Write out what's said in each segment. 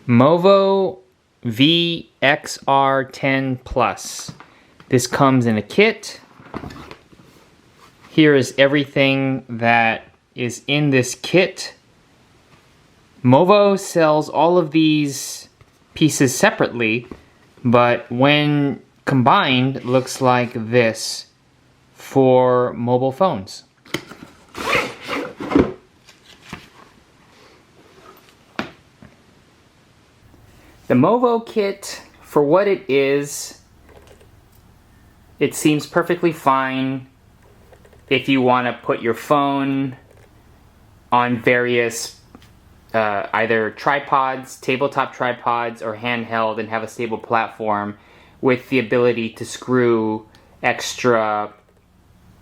Movo VXR10 Plus. This comes in a kit. Here is everything that is in this kit. Movo sells all of these pieces separately, but when combined, it looks like this for mobile phones. The Movo kit, for what it is, it seems perfectly fine if you want to put your phone on various either tripods, tabletop tripods, or handheld and have a stable platform with the ability to screw extra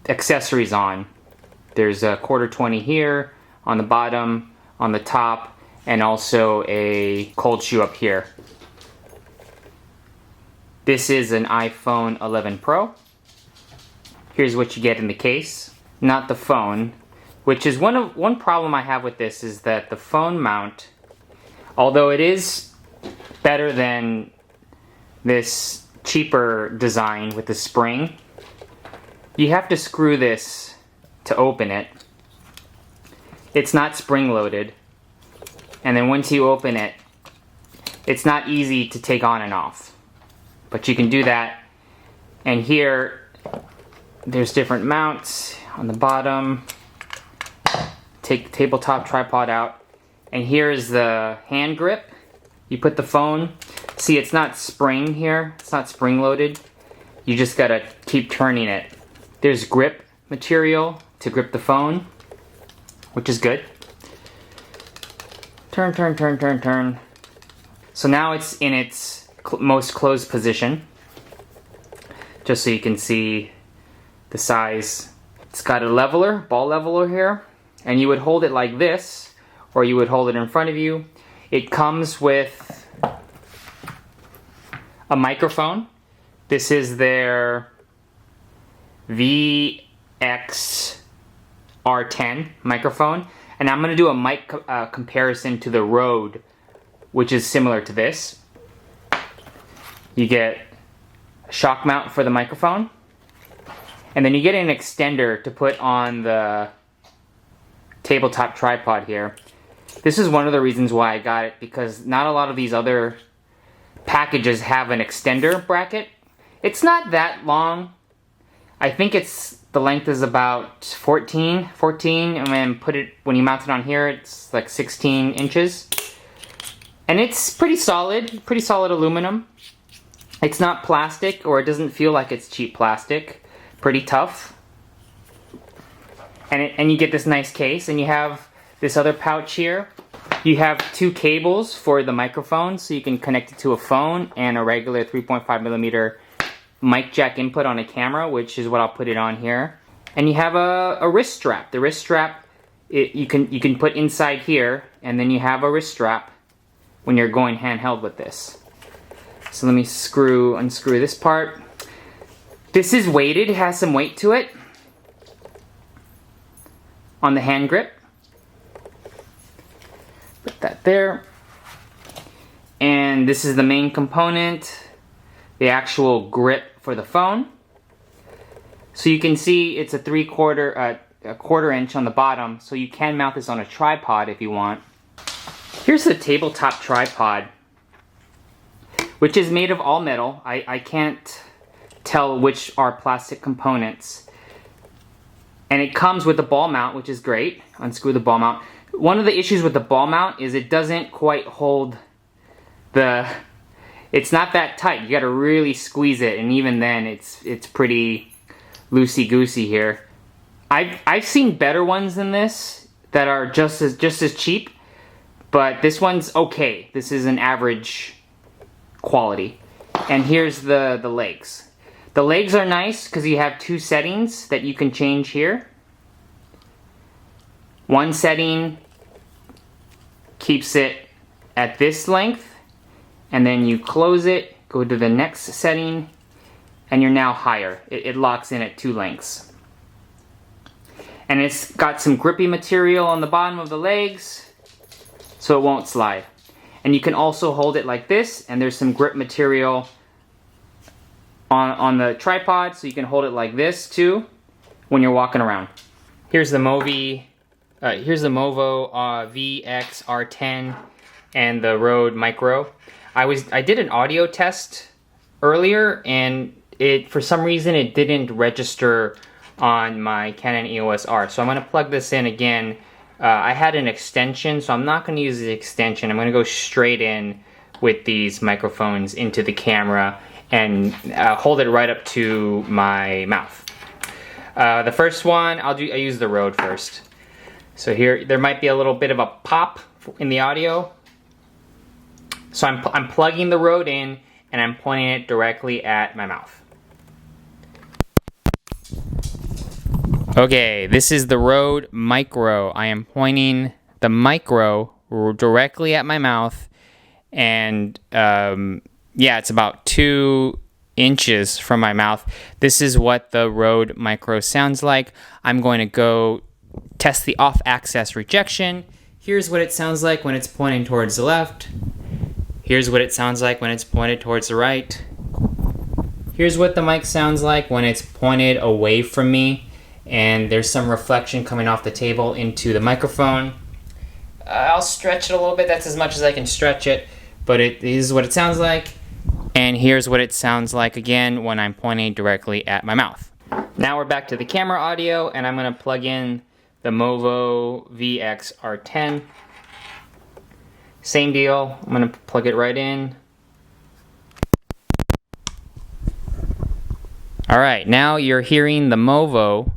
accessories on. There's a '20 here on the bottom, on the top, and also a cold shoe up here. This is an iPhone 11 Pro. Here's what you get in the case, not the phone, which is one problem I have with this is that the phone mount, although it is better than this cheaper design with the spring, you have to screw this to open it. It's not spring loaded. And then once you open it, it's not easy to take on and off. But you can do that. And here, there's different mounts on the bottom. Take the tabletop tripod out. And here's the hand grip. You put the phone. See, it's not spring here. It's not spring loaded. You just gotta keep turning it. There's grip material to grip the phone, which is good. Turn, turn, turn, turn, turn. So now it's in its most closed position. Just so you can see the size. It's got a leveler, ball leveler here. And you would hold it like this, or you would hold it in front of you. It comes with a microphone. This is their VXR10 microphone. And I'm going to do a mic comparison to the Rode, which is similar to this. You get a shock mount for the microphone. And then you get an extender to put on the tabletop tripod here. This is one of the reasons why I got it, because not a lot of these other packages have an extender bracket. It's not that long. I think the length is about 14, and then when you mount it on here, it's like 16 inches. And it's pretty solid aluminum. It's not plastic, or it doesn't feel like it's cheap plastic. Pretty tough. And you get this nice case, and you have this other pouch here. You have two cables for the microphone, so you can connect it to a phone and a regular 3.5mm mic jack input on a camera, which is what I'll put it on here. And you have a wrist strap. The wrist strap, you can put inside here, and then you have a wrist strap when you're going handheld with this. So let me unscrew this part. This is weighted, it has some weight to it on the hand grip. Put that there. And this is the main component, the actual grip for the phone. So you can see it's a quarter inch on the bottom, so you can mount this on a tripod if you want. Here's the tabletop tripod, which is made of all metal. I can't tell which are plastic components. And it comes with a ball mount, which is great. Unscrew the ball mount. One of the issues with the ball mount is it doesn't quite hold it's not that tight. You gotta really squeeze it, and even then it's pretty loosey-goosey here. I've seen better ones than this that are just as cheap, but this one's okay. This is an average quality. And here's the legs. The legs are nice because you have two settings that you can change here. One setting keeps it at this length, and then you close it, go to the next setting, and you're now higher. It locks in at two lengths. And it's got some grippy material on the bottom of the legs, so it won't slide. And you can also hold it like this, and there's some grip material on the tripod, so you can hold it like this too when you're walking around. Here's the Movo VX-R10 and the Rode Micro. I did an audio test earlier, and for some reason it didn't register on my Canon EOS R. So I'm going to plug this in again. I had an extension, so I'm not going to use the extension. I'm going to go straight in with these microphones into the camera and hold it right up to my mouth. The first one, I use the Rode first. So here, there might be a little bit of a pop in the audio. So I'm plugging the Rode in, and I'm pointing it directly at my mouth. Okay, this is the Rode Micro. I am pointing the Micro directly at my mouth, and yeah, it's about 2 inches from my mouth. This is what the Rode Micro sounds like. I'm going to go test the off-axis rejection. Here's what it sounds like when it's pointing towards the left. Here's what it sounds like when it's pointed towards the right. Here's what the mic sounds like when it's pointed away from me, and there's some reflection coming off the table into the microphone. I'll stretch it a little bit. That's as much as I can stretch it, but it is what it sounds like. And here's what it sounds like again when I'm pointing directly at my mouth. Now we're back to the camera audio, and I'm going to plug in the Movo VX-R10. Same deal. I'm going to plug it right in. Alright, now you're hearing the Movo.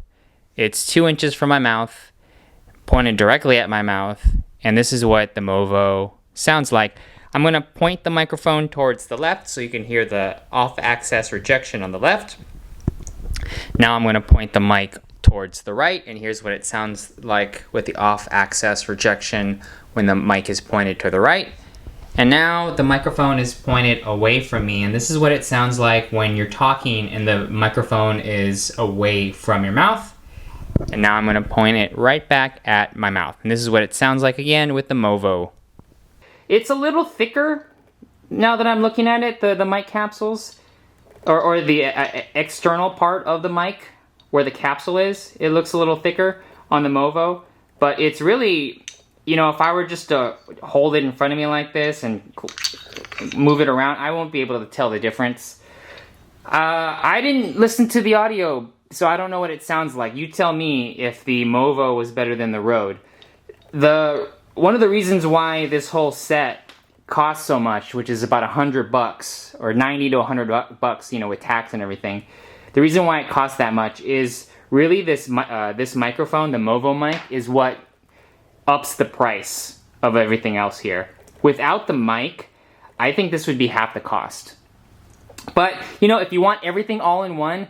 It's 2 inches from my mouth, pointed directly at my mouth, and this is what the Movo sounds like. I'm going to point the microphone towards the left so you can hear the off-axis rejection on the left. Now I'm going to point the mic towards the right, and here's what it sounds like with the off-axis rejection when the mic is pointed to the right. And now the microphone is pointed away from me, and this is what it sounds like when you're talking and the microphone is away from your mouth. And now I'm going to point it right back at my mouth. And this is what it sounds like again with the Movo. It's a little thicker now that I'm looking at it, the mic capsules, or the external part of the mic where the capsule is. It looks a little thicker on the Movo, but it's really, you know, if I were just to hold it in front of me like this and move it around, I won't be able to tell the difference. I didn't listen to the audio, so I don't know what it sounds like. You tell me if the Movo was better than the Rode. One of the reasons why this whole set costs so much, which is about $100 or 90 to $100 you know, with tax and everything. The reason why it costs that much is really this microphone, the Movo mic, is what ups the price of everything else here. Without the mic, I think this would be half the cost. But, you know, if you want everything all in one,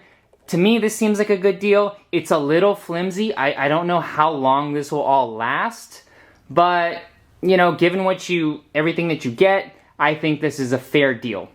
to me this seems like a good deal. It's a little flimsy. I don't know how long this will all last, but, you know, given everything that you get, I think this is a fair deal.